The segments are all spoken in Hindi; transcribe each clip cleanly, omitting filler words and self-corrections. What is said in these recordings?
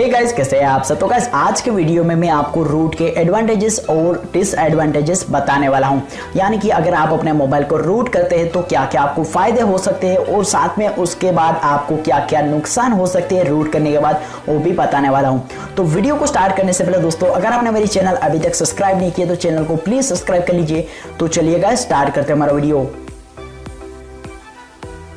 गाइस, कैसे हैं आप सब। तो गाइस आज के वीडियो में मैं आपको रूट के एडवांटेजेस और डिसएडवांटेजेस बताने वाला हूं। यानी कि अगर आप अपने मोबाइल को रूट करते हैं तो क्या क्या आपको फायदे हो सकते हैं और साथ में उसके बाद आपको क्या क्या नुकसान हो सकते हैं रूट करने के बाद, वो भी बताने वाला हूं। तो वीडियो को स्टार्ट करने से पहले दोस्तों, अगर आपने मेरी चैनल अभी तक सब्सक्राइब नहीं किया तो चैनल को प्लीज सब्सक्राइब कर लीजिए। तो चलिए गाइस स्टार्ट करते हैं हमारा वीडियो।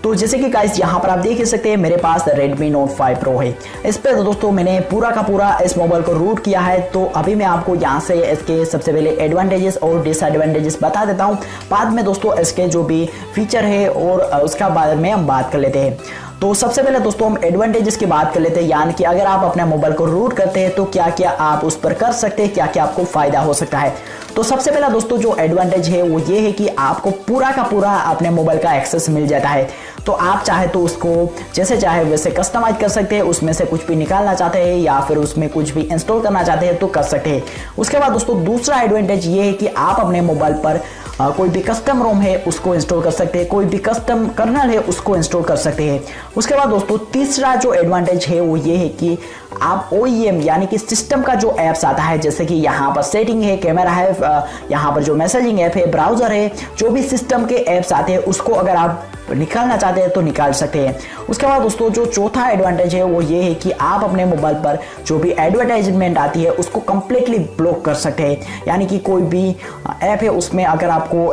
तो जैसे कि गाइस यहाँ पर आप देख ही सकते हैं मेरे पास Redmi Note 5 Pro है। इस पर तो दोस्तों मैंने पूरा का पूरा इस मोबाइल को रूट किया है। तो अभी मैं आपको यहाँ से इसके सबसे पहले एडवांटेजेस और डिसएडवांटेजेस बता देता हूँ। बाद में दोस्तों इसके जो भी फीचर है और उसका बारे में हम बात कर लेते हैं। तो सबसे पहले दोस्तों हम एडवांटेजेस की बात कर लेते हैं, यानी कि अगर आप अपने मोबाइल को रूट करते हैं तो क्या क्या आप उस पर कर सकते हैं, क्या क्या आपको फायदा हो सकता है। तो सबसे पहला दोस्तों जो एडवांटेज है वो ये है कि आपको पूरा का पूरा अपने मोबाइल का एक्सेस मिल जाता है। तो आप चाहे तो उसको जैसे चाहे वैसे कस्टमाइज कर सकते हैं, उसमें से कुछ भी निकालना चाहते हैं या फिर उसमें कुछ भी इंस्टॉल करना चाहते हैं तो कर सकते हैं। उसके बाद दोस्तों दूसरा एडवांटेज ये है कि आप अपने मोबाइल पर कोई भी कस्टम रोम है उसको इंस्टॉल कर सकते हैं, कोई भी कस्टम कर्नल है उसको इंस्टॉल कर सकते हैं। उसके बाद दोस्तों तीसरा जो एडवांटेज है वो ये है कि आप OEM यानी कि सिस्टम का जो ऐप्स आता है, जैसे कि यहाँ पर सेटिंग है, कैमरा है, यहाँ पर जो मैसेजिंग ऐप है, ब्राउजर है, जो भी सिस्टम के ऐप्स आते हैं उसको अगर आप निकालना चाहते हैं तो निकाल सकते हैं। उसके बाद दोस्तों जो चौथा एडवांटेज है वो ये है कि आप अपने मोबाइल पर जो भी एडवर्टाइजमेंट आती है उसको कंप्लीटली ब्लॉक कर सकते हैं। यानी कि कोई भी ऐप है उसमें अगर आपको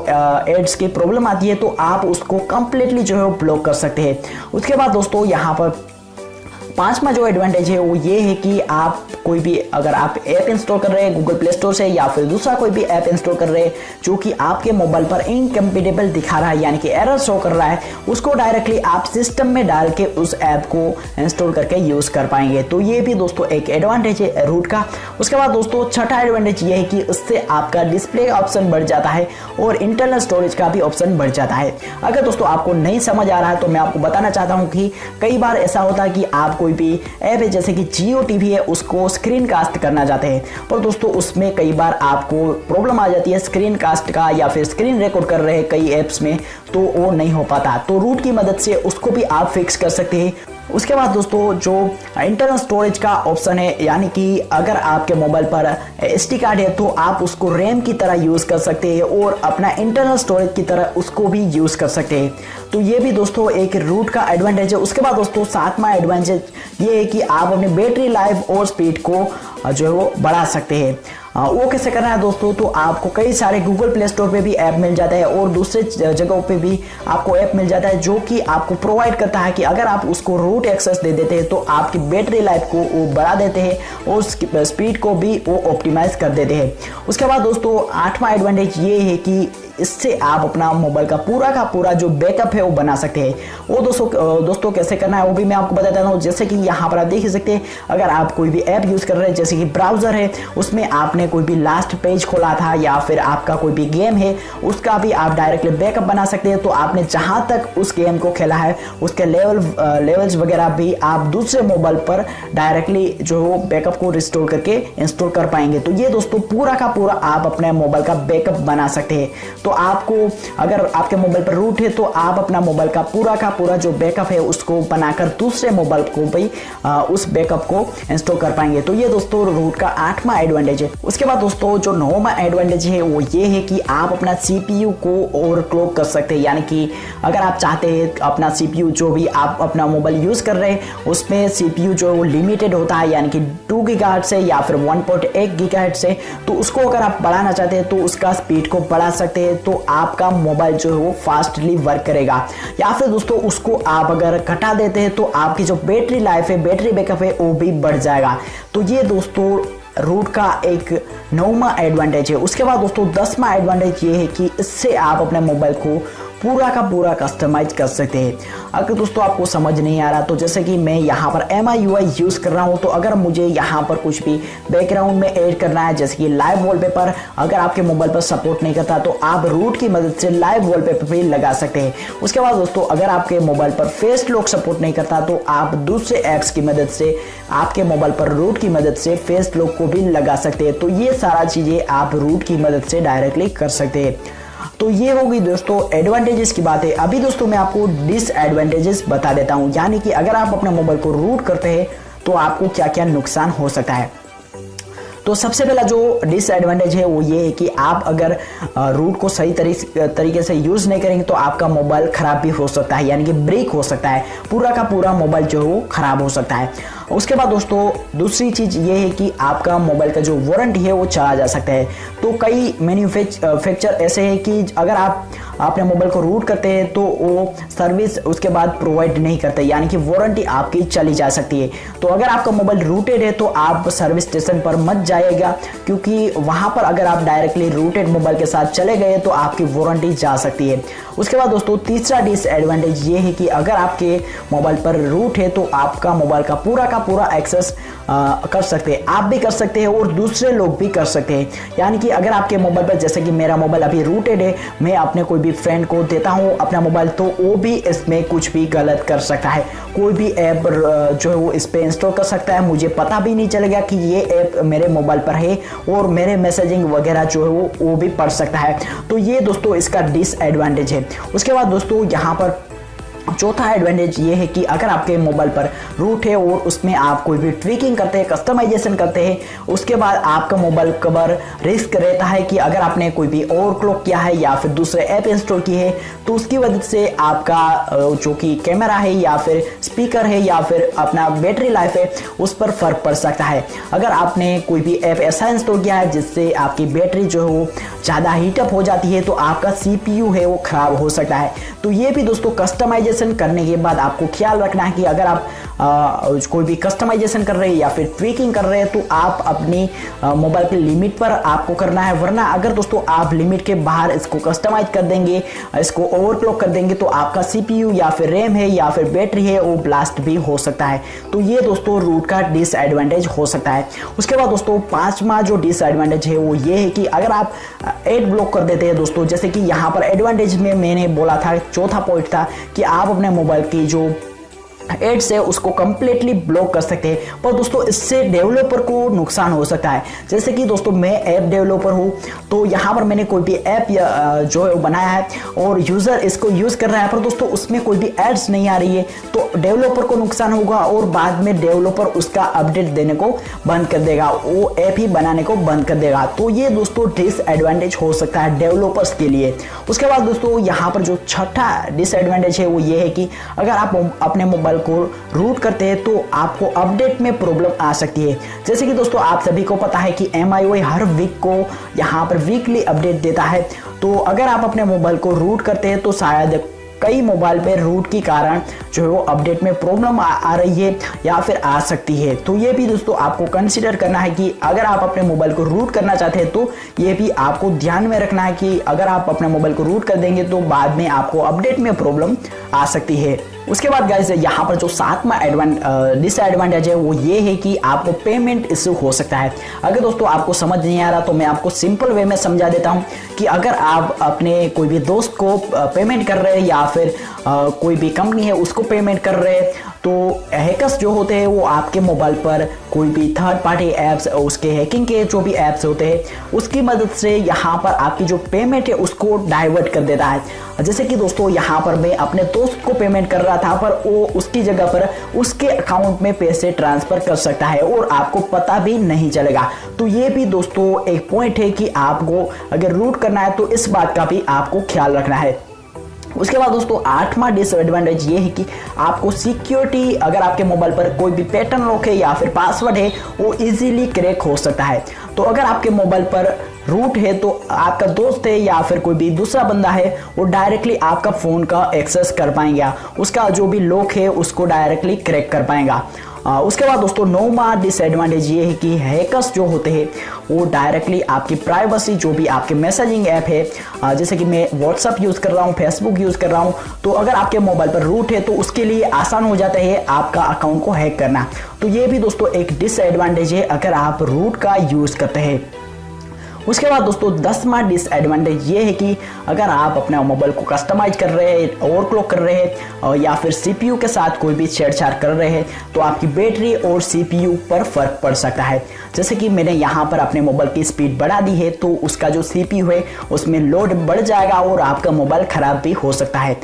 एड्स की प्रॉब्लम आती है तो आप उसको कंप्लीटली जो है ब्लॉक कर सकते हैं। उसके बाद दोस्तों यहाँ पर पांचवा जो एडवांटेज है वो ये है कि आप कोई भी अगर आप ऐप इंस्टॉल कर रहे हैं गूगल प्ले स्टोर से या फिर दूसरा कोई भी ऐप इंस्टॉल कर रहे हैं जो कि आपके मोबाइल पर इनकम्पेटेबल दिखा रहा है, यानी कि एरर शो कर रहा है, उसको डायरेक्टली आप सिस्टम में डाल के उस ऐप को इंस्टॉल करके यूज कर पाएंगे। तो ये भी दोस्तों एक एडवांटेज है रूट का। उसके बाद दोस्तों छठा एडवांटेज ये है कि उससे आपका डिस्प्ले ऑप्शन बढ़ जाता है और इंटरनल स्टोरेज का भी ऑप्शन बढ़ जाता है। अगर दोस्तों आपको नहीं समझ आ रहा है तो मैं आपको बताना चाहता हूँ कि कई बार ऐसा होता है कि आप कोई भी ऐप है जैसे कि जियो टीवी है उसको स्क्रीन कास्ट करना चाहते हैं, पर दोस्तों उसमें कई बार आपको प्रॉब्लम आ जाती है स्क्रीन कास्ट का या फिर स्क्रीन रिकॉर्ड कर रहे हैं कई ऐप्स में तो वो नहीं हो पाता। तो रूट की मदद से उसको भी आप फिक्स कर सकते हैं। उसके बाद दोस्तों जो इंटरनल स्टोरेज का ऑप्शन है, यानी कि अगर आपके मोबाइल पर SD कार्ड है तो आप उसको रैम की तरह यूज़ कर सकते हैं और अपना इंटरनल स्टोरेज की तरह उसको भी यूज़ कर सकते हैं। तो ये भी दोस्तों एक रूट का एडवांटेज है। उसके बाद दोस्तों सातवां एडवांटेज ये है कि आप अपनी बैटरी लाइफ और स्पीड को जो है वो बढ़ा सकते हैं। वो कैसे करना है दोस्तों, तो आपको कई सारे गूगल प्ले स्टोर पे भी ऐप मिल जाता है और दूसरे जगहों पे भी आपको ऐप मिल जाता है जो कि आपको प्रोवाइड करता है कि अगर आप उसको रूट एक्सेस दे देते हैं तो आपकी बैटरी लाइफ को वो बढ़ा देते हैं और स्पीड को भी वो ऑप्टिमाइज कर देते हैं। उसके बाद दोस्तों आठवां एडवांटेज ये है कि इससे आप अपना मोबाइल का पूरा जो बैकअप है वो बना सकते हैं। वो दोस्तों कैसे करना है वो भी मैं आपको बता देता हूँ। जैसे कि यहाँ पर आप देख सकते हैं, अगर आप कोई भी ऐप यूज़ कर रहे हैं जैसे कि ब्राउज़र है, उसमें आपने कोई भी लास्ट पेज खोला था या फिर आपका कोई भी गेम है उसका भी आप डायरेक्टली बैकअप बना सकते हैं। तो आपने जहाँ तक उस गेम को खेला है उसके लेवल्स वगैरह भी आप दूसरे मोबाइल पर डायरेक्टली जो है बैकअप को रिस्टोर करके इंस्टॉल कर पाएंगे। तो ये दोस्तों पूरा का पूरा आप अपने मोबाइल का बैकअप बना सकते हैं। तो आपको अगर आपके मोबाइल पर रूट है तो आप अपना मोबाइल का पूरा जो बैकअप है उसको बनाकर दूसरे मोबाइल को भी उस बैकअप को इंस्टॉल कर पाएंगे। तो ये दोस्तों रूट का आठवां एडवांटेज है। उसके बाद दोस्तों जो नौवां एडवांटेज है वो ये है कि आप अपना CPU को ओवरक्लॉक कर सकते हैं। यानी कि अगर आप चाहते हैं अपना CPU जो भी आप अपना मोबाइल यूज कर रहे हैं उसमें CPU जो है वो लिमिटेड होता है, यानी कि 2 गीगाहर्ट्ज से या फिर 1.1 गीगाहर्ट्ज से, तो उसको अगर आप बढ़ाना चाहते हैं तो उसका स्पीड को बढ़ा सकते हैं। तो आपका मोबाइल जो है वो फास्टली वर्क करेगा। या फिर दोस्तों उसको आप अगर घटा देते हैं तो आपकी जो बैटरी लाइफ है, बैटरी बैकअप है वो भी बढ़ जाएगा। तो ये दोस्तों रूट का एक नौवां एडवांटेज है। उसके बाद दोस्तों 10वां एडवांटेज ये है कि इससे आप अपने मोबाइल को पूरा का पूरा कस्टमाइज कर सकते हैं। अगर दोस्तों आपको समझ नहीं आ रहा तो जैसे कि मैं यहाँ पर MIUI यूज़ कर रहा हूँ, तो अगर मुझे यहाँ पर कुछ भी बैकग्राउंड में ऐड करना है जैसे कि लाइव वॉलपेपर अगर आपके मोबाइल पर सपोर्ट नहीं करता तो आप रूट की मदद से लाइव वॉलपेपर भी लगा सकते हैं। उसके बाद दोस्तों अगर आपके मोबाइल पर फेस लॉक सपोर्ट नहीं करता तो आप दूसरे ऐप्स की मदद से आपके मोबाइल पर रूट की मदद से फेस लॉक को भी लगा सकते हैं। तो ये सारा चीज़ें आप रूट की मदद से डायरेक्टली कर सकते हैं। तो ये होगी दोस्तों एडवांटेजेस की बात है। अभी दोस्तों मैं आपको डिसएडवांटेजेस बता देता हूँ। यानी कि अगर आप अपने मोबाइल को रूट करते हैं तो आपको क्या क्या नुकसान हो सकता है। तो सबसे पहला जो डिसएडवांटेज है वो ये है कि आप अगर रूट को सही तरीके से यूज़ नहीं करेंगे तो आपका मोबाइल ख़राब भी हो सकता है, यानी कि ब्रेक हो सकता है, पूरा का पूरा मोबाइल जो है वो ख़राब हो सकता है। उसके बाद दोस्तों दूसरी चीज़ ये है कि आपका मोबाइल का जो वारंटी है वो चला जा सकता है। तो कई मैन्युफैक्चर ऐसे हैं कि अगर आप अपने मोबाइल को रूट करते हैं तो वो सर्विस उसके बाद प्रोवाइड नहीं करते, यानी कि वारंटी आपकी चली जा सकती है। तो अगर आपका मोबाइल रूटेड है तो आप सर्विस स्टेशन पर मत जाइएगा, क्योंकि वहाँ पर अगर आप डायरेक्टली रूटेड मोबाइल के साथ चले गए तो आपकी वारंटी जा सकती है। उसके बाद दोस्तों तीसरा डिसएडवांटेज ये है कि अगर आपके मोबाइल पर रूट है तो आपका मोबाइल का पूरा एक्सेस कर सकते हैं, आप भी कर सकते हैं और दूसरे लोग भी कर सकते हैं। यानी कि अगर आपके मोबाइल पर, जैसे कि मेरा मोबाइल अभी रूटेड है, मैं अपने कोई भी फ्रेंड को देता हूँ अपना मोबाइल, तो वो भी इसमें कुछ भी गलत कर सकता है, कोई भी ऐप जो है वो इस पर इंस्टॉल कर सकता है, मुझे पता भी नहीं चलेगा कि ये ऐप मेरे मोबाइल पर है, और मेरे मैसेजिंग वगैरह जो है वो भी पढ़ सकता है। तो ये दोस्तों इसका डिसएडवांटेज है। उसके बाद दोस्तों यहाँ पर चौथा एडवांटेज ये है कि अगर आपके मोबाइल पर रूट है और उसमें आप कोई भी ट्विकिंग करते हैं, कस्टमाइजेशन करते हैं, उसके बाद आपका मोबाइल कवर रिस्क रहता है कि अगर आपने कोई भी ओवरक्लॉक किया है या फिर दूसरे ऐप इंस्टॉल किए हैं तो उसकी वजह से आपका जो कि कैमरा है या फिर स्पीकर है या फिर अपना बैटरी लाइफ है उस पर फर्क पड़ सकता है। अगर आपने कोई भी ऐप ऐसा इंस्टॉल किया है जिससे आपकी बैटरी जो है वो ज़्यादा हीटअप हो जाती है तो आपका CPU है वो खराब हो सकता है। तो ये भी दोस्तों कस्टमाइजेशन करने के बाद आपको ख्याल रखना है कि अगर आप कोई भी कस्टमाइजेशन कर रहे हैं या फिर ट्विकिंग कर रहे हैं तो आप अपनी मोबाइल की लिमिट पर आपको करना है, वरना अगर दोस्तों आप लिमिट के बाहर इसको कस्टमाइज कर देंगे, इसको ओवरक्लॉक कर देंगे तो आपका CPU या फिर रैम है या फिर बैटरी है वो ब्लास्ट भी हो सकता है। तो ये दोस्तों रूट का डिसएडवांटेज हो सकता है। उसके बाद दोस्तों पांचवा जो डिसएडवांटेज है वो ये है कि अगर आप एड ब्लॉक कर देते हैं दोस्तों, जैसे कि यहाँ पर एडवांटेज में मैंने बोला था, चौथा पॉइंट था कि आप अपने मोबाइल की जो एड्स है उसको कंप्लीटली ब्लॉक कर सकते हैं, पर दोस्तों इससे डेवलपर को नुकसान हो सकता है। जैसे कि दोस्तों मैं ऐप डेवलपर हूँ, तो यहाँ पर मैंने कोई भी ऐप जो है बनाया है और यूज़र इसको यूज़ कर रहा है, पर दोस्तों उसमें कोई भी एड्स नहीं आ रही है तो डेवलपर को नुकसान होगा और बाद में डेवलपर उसका अपडेट देने को बंद कर देगा, वो ऐप ही बनाने को बंद कर देगा। तो ये दोस्तों डिसएडवांटेज हो सकता है डेवलपर्स के लिए। उसके बाद दोस्तों यहाँ पर जो छठा डिसएडवांटेज है वो ये है कि अगर आप अपने मोबाइल को रूट करते हैं तो आपको अपडेट में प्रॉब्लम आ सकती है। जैसे कि दोस्तों आप सभी को पता है कि MIUI हर वीक को यहाँ पर वीकली अपडेट देता है, तो अगर आप अपने मोबाइल को रूट करते हैं तो शायद कई मोबाइल पे रूट के कारण जो है वो अपडेट में प्रॉब्लम आ रही है या फिर आ सकती है। तो ये भी दोस्तों आपको कंसीडर करना है कि अगर आप अपने मोबाइल को रूट करना चाहते हैं तो ये भी आपको ध्यान में रखना है कि अगर आप अपने मोबाइल को रूट कर देंगे तो बाद में आपको अपडेट में प्रॉब्लम आ सकती है। उसके बाद गाइस यहाँ पर जो सातवां डिसएडवांटेज है वो ये है कि आपको पेमेंट इशू हो सकता है। अगर दोस्तों आपको समझ नहीं आ रहा तो मैं आपको सिंपल वे में समझा देता हूँ कि अगर आप अपने कोई भी दोस्त को पेमेंट कर रहे हैं या फिर कोई भी कंपनी है उसको पेमेंट कर रहे हैं तो हैकर्स जो होते हैं वो आपके मोबाइल पर कोई भी थर्ड पार्टी ऐप्स, उसके हैकिंग के जो भी ऐप्स होते हैं उसकी मदद से यहाँ पर आपकी जो पेमेंट है उसको डाइवर्ट कर देता है। जैसे कि दोस्तों यहाँ पर मैं अपने दोस्त को पेमेंट कर रहा था पर वो उसकी जगह पर उसके अकाउंट में पैसे ट्रांसफर कर सकता है और आपको पता भी नहीं चलेगा। तो ये भी दोस्तों एक पॉइंट है कि आपको अगर रूट करना है तो इस बात का भी आपको ख्याल रखना है। उसके बाद दोस्तों आठवां डिसएडवांटेज ये है कि आपको सिक्योरिटी, अगर आपके मोबाइल पर कोई भी पैटर्न लॉक है या फिर पासवर्ड है वो इजीली क्रैक हो सकता है। तो अगर आपके मोबाइल पर रूट है तो आपका दोस्त है या फिर कोई भी दूसरा बंदा है वो डायरेक्टली आपका फ़ोन का एक्सेस कर पाएंगे, उसका जो भी लॉक है उसको डायरेक्टली क्रैक कर पाएगा। उसके बाद दोस्तों नौवां डिसएडवांटेज ये है कि हैकर्स जो होते हैं वो डायरेक्टली आपकी प्राइवेसी, जो भी आपके मैसेजिंग ऐप है, जैसे कि मैं व्हाट्सअप यूज़ कर रहा हूँ, फेसबुक यूज़ कर रहा हूँ, तो अगर आपके मोबाइल पर रूट है तो उसके लिए आसान हो जाता है आपका अकाउंट को हैक करना। तो ये भी दोस्तों एक डिसएडवांटेज है अगर आप रूट का यूज़ करते हैं। उसके बाद दोस्तों 10वां डिसएडवांटेज ये है कि अगर आप अपने मोबाइल को कस्टमाइज कर रहे हैं, ओवरक्लॉक कर रहे हैं या फिर CPU के साथ कोई भी छेड़छाड़ कर रहे हैं तो आपकी बैटरी और CPU पर फर्क पड़ सकता है। जैसे कि मैंने यहाँ पर अपने मोबाइल की स्पीड बढ़ा दी है तो उसका जो CPU है उसमें लोड बढ़ जाएगा और आपका मोबाइल ख़राब भी हो सकता है।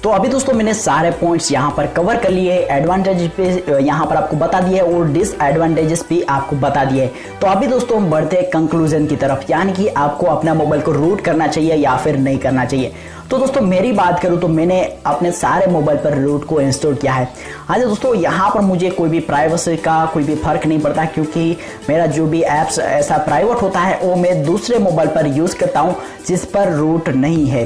तो अभी दोस्तों मैंने सारे पॉइंट्स यहाँ पर कवर कर लिए, एडवांटेज पे यहाँ पर आपको बता दिए और डिसएडवांटेजेस भी आपको बता दिए। तो अभी दोस्तों हम बढ़ते हैं कंक्लूजन की तरफ, यानी कि आपको अपना मोबाइल को रूट करना चाहिए या फिर नहीं करना चाहिए। तो दोस्तों मेरी बात करूं तो मैंने अपने सारे मोबाइल पर रूट को इंस्टॉल किया है। हाँ जी दोस्तों, यहाँ पर मुझे कोई भी प्राइवेसी का कोई भी फर्क नहीं पड़ता, क्योंकि मेरा जो भी ऐप्स ऐसा प्राइवेट होता है वो मैं दूसरे मोबाइल पर यूज़ करता हूँ जिस पर रूट नहीं है।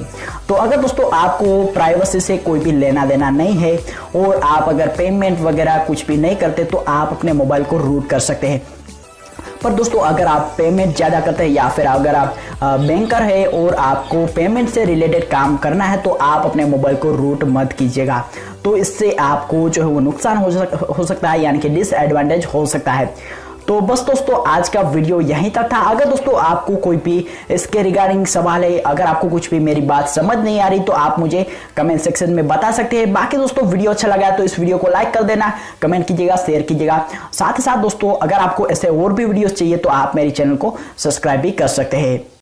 तो अगर दोस्तों आपको प्राइवेसी से कोई भी लेना देना नहीं है और आप अगर पेमेंट वगैरह कुछ भी नहीं करते तो आप अपने मोबाइल को रूट कर सकते हैं। पर दोस्तों अगर आप पेमेंट ज़्यादा करते हैं या फिर अगर आप बैंकर है और आपको पेमेंट से रिलेटेड काम करना है तो आप अपने मोबाइल को रूट मत कीजिएगा। तो इससे आपको जो है वो नुकसान हो सकता है, यानी कि डिसएडवांटेज हो सकता है। तो बस दोस्तों आज का वीडियो यहीं तक था। अगर दोस्तों आपको कोई भी इसके रिगार्डिंग सवाल है, अगर आपको कुछ भी मेरी बात समझ नहीं आ रही तो आप मुझे कमेंट सेक्शन में बता सकते हैं। बाकी दोस्तों वीडियो अच्छा लगा तो इस वीडियो को लाइक कर देना, कमेंट कीजिएगा, शेयर कीजिएगा। साथ ही साथ दोस्तों अगर आपको ऐसे और भी वीडियोस चाहिए तो आप मेरे चैनल को सब्सक्राइब भी कर सकते हैं।